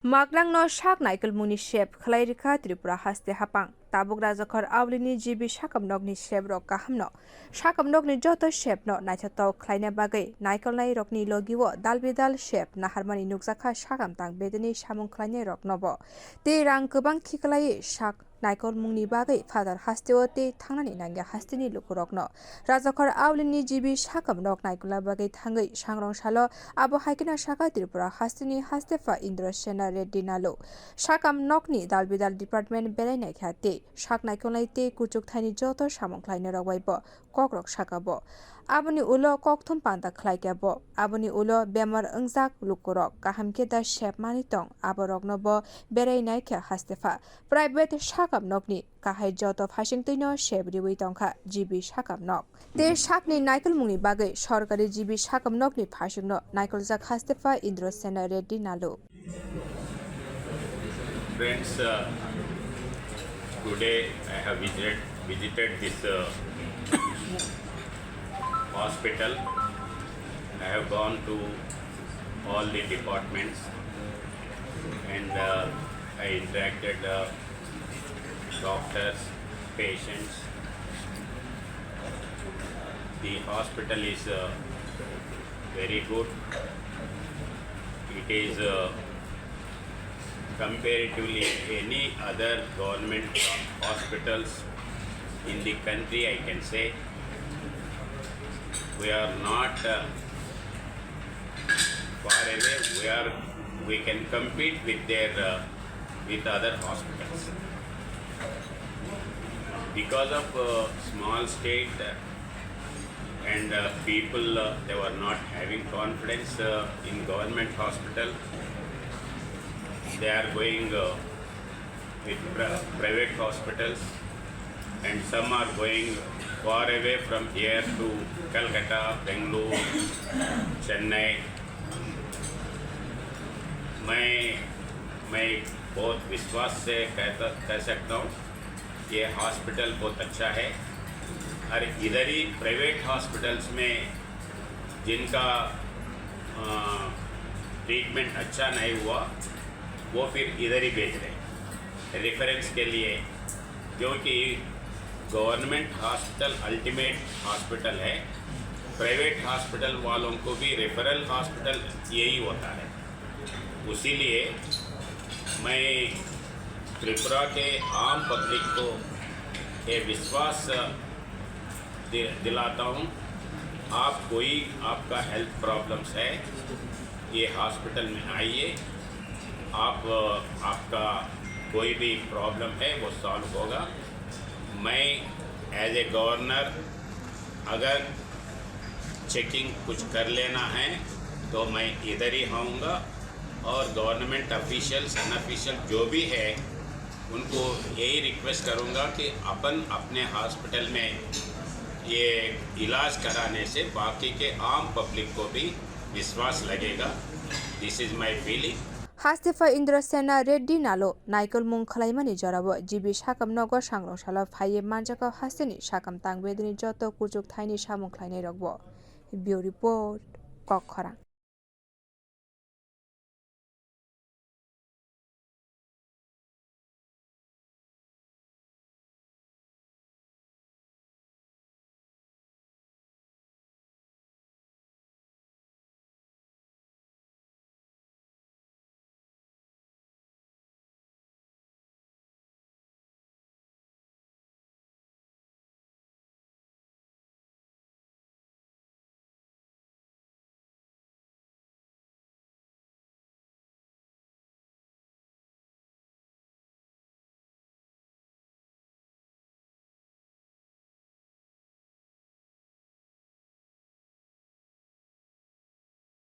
Maglang no saknaikol muni shep khwlai rikha tripura haste hapang tabuk rajakhor awlini GB.sakham ni shep rok kaham no sakham ni joto shep no naithato khlaina bagai naikol nai rokni logiwo dalbidal shep naharmani nukjak sakham tang bedeni samwng khlainai rok nobo te rang kwbang khiklai sak naikol mungni bagai father hasteo te thangnani nangya hasteni lukurok no rajakhor awlini GB.sakham nok naikola bagai thangwi sangrong salo abo haikena saka tripura hasteni hastepha Indrasena Reddy Nallu.sakham nokni dalbidal department berainaikha te saknaikol te kuchuk thaini joto samwng khlaina rok waibo kokrok sakabo aboni ulo kokthum panda khlaikabo aboni ulo bemar ongjak lukurok kahamke da shep manitong aborok nobo berainaikha hastepha private sakham nokni kahai joto phasingtino shep riwi tongkha GB.sakham nok te sakni naikol mungni bagai sorkari GB.sakham nokni phasingno naikoljak hastepha Indrasena Reddy Nallu. Friends, today I have visited this hospital. I have gone to all the departments and I interacted doctors, patients. The hospital is very good. It is comparatively any other government hospitals in the country, I can say we are not far away. We can compete with their with other hospitals because of small state and people they were not having confidence in government hospital. They are going with private hospitals, and some are going far away from here to Calcutta, Bangalore, Chennai. मैं बहुत विश्वास से कह सकता हूँ ये hospital बहुत अच्छा है और इधर ही प्राइवेट हॉस्पिटल्स में जिनका ट्रीटमेंट अच्छा नहीं हुआ वो फिर इधर ही भेज रहे रेफरेंस के लिए, क्योंकि गवर्नमेंट हॉस्पिटल अल्टीमेट हॉस्पिटल है। प्राइवेट हॉस्पिटल वालों को भी रेफरल हॉस्पिटल यही होता है। उसीलिए मैं त्रिपुरा के आम पब्लिक को ये विश्वास दिलाता हूँ, आप कोई आपका हेल्थ प्रॉब्लम्स है ये हॉस्पिटल में आइए, आपका कोई भी प्रॉब्लम है वो सॉल्व होगा। मैं एज ए गवर्नर अगर चेकिंग कुछ कर लेना है तो मैं इधर ही आऊँगा और गवर्नमेंट ऑफिशियल्स अनऑफिशियल जो भी है उनको यही रिक्वेस्ट करूँगा कि अपन अपने हॉस्पिटल में ये इलाज कराने से बाकी के आम पब्लिक को भी विश्वास लगेगा। This is my feeling. hastepha Indrasena Reddy Nallu naikol mung khwlaimani jorabo GB.sakham nogo sangrong salo phaiye manjako hasteni sakham tang bedeni joto kuchuk thaini samwng khlainai rokbo. Bureau report kokthum.